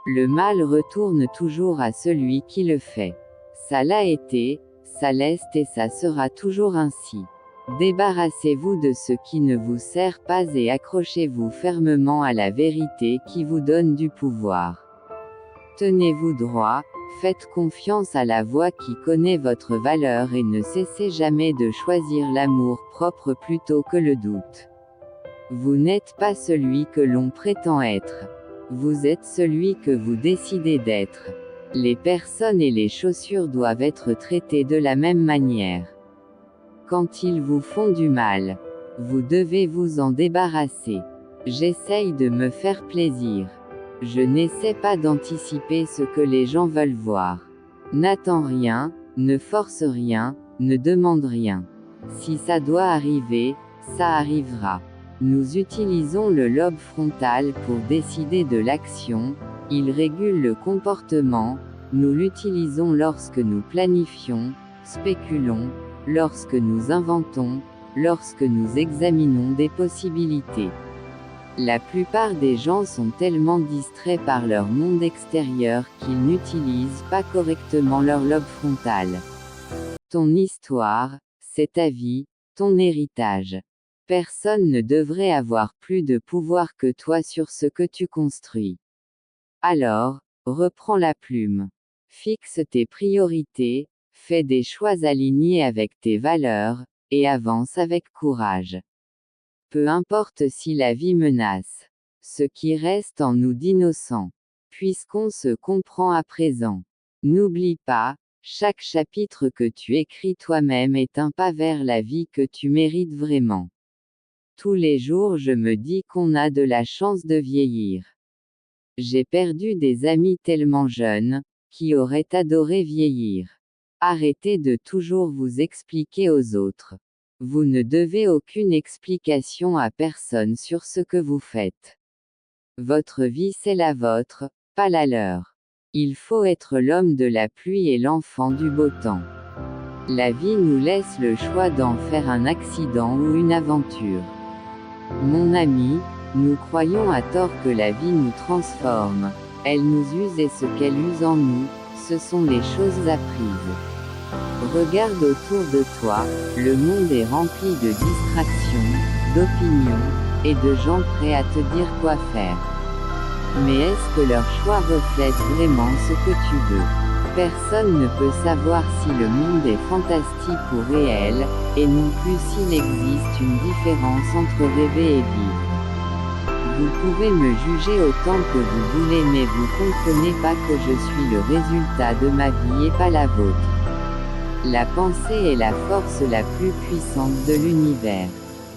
Le mal retourne toujours à celui qui le fait. Ça l'a été, ça l'est et ça sera toujours ainsi. Débarrassez-vous de ce qui ne vous sert pas et accrochez-vous fermement à la vérité qui vous donne du pouvoir. Tenez-vous droit, faites confiance à la voix qui connaît votre valeur et ne cessez jamais de choisir l'amour propre plutôt que le doute. Vous n'êtes pas celui que l'on prétend être. Vous êtes celui que vous décidez d'être. Les personnes et les chaussures doivent être traitées de la même manière. Quand ils vous font du mal, vous devez vous en débarrasser. J'essaye de me faire plaisir. Je n'essaie pas d'anticiper ce que les gens veulent voir. N'attends rien, ne force rien, ne demande rien. Si ça doit arriver, ça arrivera. Nous utilisons le lobe frontal pour décider de l'action, il régule le comportement, nous l'utilisons lorsque nous planifions, spéculons, lorsque nous inventons, lorsque nous examinons des possibilités. La plupart des gens sont tellement distraits par leur monde extérieur qu'ils n'utilisent pas correctement leur lobe frontal. Ton histoire, c'est ta vie, ton héritage. Personne ne devrait avoir plus de pouvoir que toi sur ce que tu construis. Alors, reprends la plume. Fixe tes priorités, fais des choix alignés avec tes valeurs, et avance avec courage. Peu importe si la vie menace ce qui reste en nous d'innocent. Puisqu'on se comprend à présent. N'oublie pas, chaque chapitre que tu écris toi-même est un pas vers la vie que tu mérites vraiment. Tous les jours je me dis qu'on a de la chance de vieillir. J'ai perdu des amis tellement jeunes, qui auraient adoré vieillir. Arrêtez de toujours vous expliquer aux autres. Vous ne devez aucune explication à personne sur ce que vous faites. Votre vie c'est la vôtre, pas la leur. Il faut être l'homme de la pluie et l'enfant du beau temps. La vie nous laisse le choix d'en faire un accident ou une aventure. Mon ami, nous croyons à tort que la vie nous transforme. Elle nous use et ce qu'elle use en nous, ce sont les choses apprises. Regarde autour de toi, le monde est rempli de distractions, d'opinions, et de gens prêts à te dire quoi faire. Mais est-ce que leur choix reflète vraiment ce que tu veux? Personne ne peut savoir si le monde est fantastique ou réel, et non plus s'il existe une différence entre rêver et vivre. Vous pouvez me juger autant que vous voulez mais vous comprenez pas que je suis le résultat de ma vie et pas la vôtre. La pensée est la force la plus puissante de l'univers.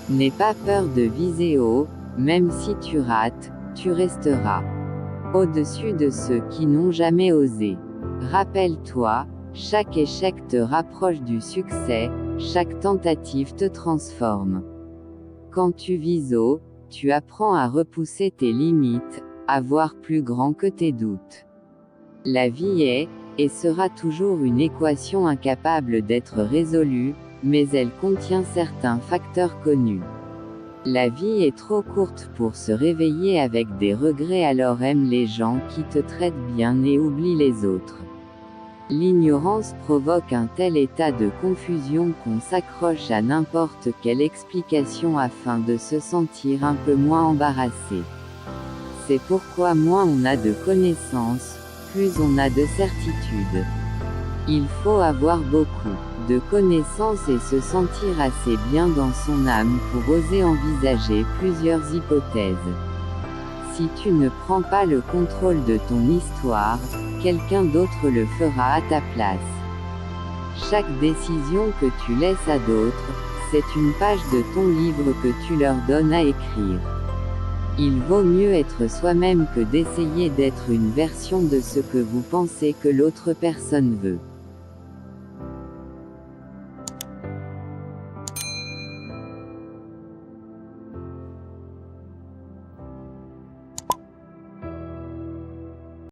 N'aie pas peur de viser haut, même si tu rates, tu resteras au-dessus de ceux qui n'ont jamais osé. Rappelle-toi, chaque échec te rapproche du succès, chaque tentative te transforme. Quand tu vises haut, tu apprends à repousser tes limites, à voir plus grand que tes doutes. La vie est, et sera toujours une équation incapable d'être résolue, mais elle contient certains facteurs connus. La vie est trop courte pour se réveiller avec des regrets, alors aime les gens qui te traitent bien et oublie les autres. L'ignorance provoque un tel état de confusion qu'on s'accroche à n'importe quelle explication afin de se sentir un peu moins embarrassé. C'est pourquoi moins on a de connaissances, plus on a de certitudes. Il faut avoir beaucoup de connaissances et se sentir assez bien dans son âme pour oser envisager plusieurs hypothèses. Si tu ne prends pas le contrôle de ton histoire, quelqu'un d'autre le fera à ta place. Chaque décision que tu laisses à d'autres, c'est une page de ton livre que tu leur donnes à écrire. Il vaut mieux être soi-même que d'essayer d'être une version de ce que vous pensez que l'autre personne veut.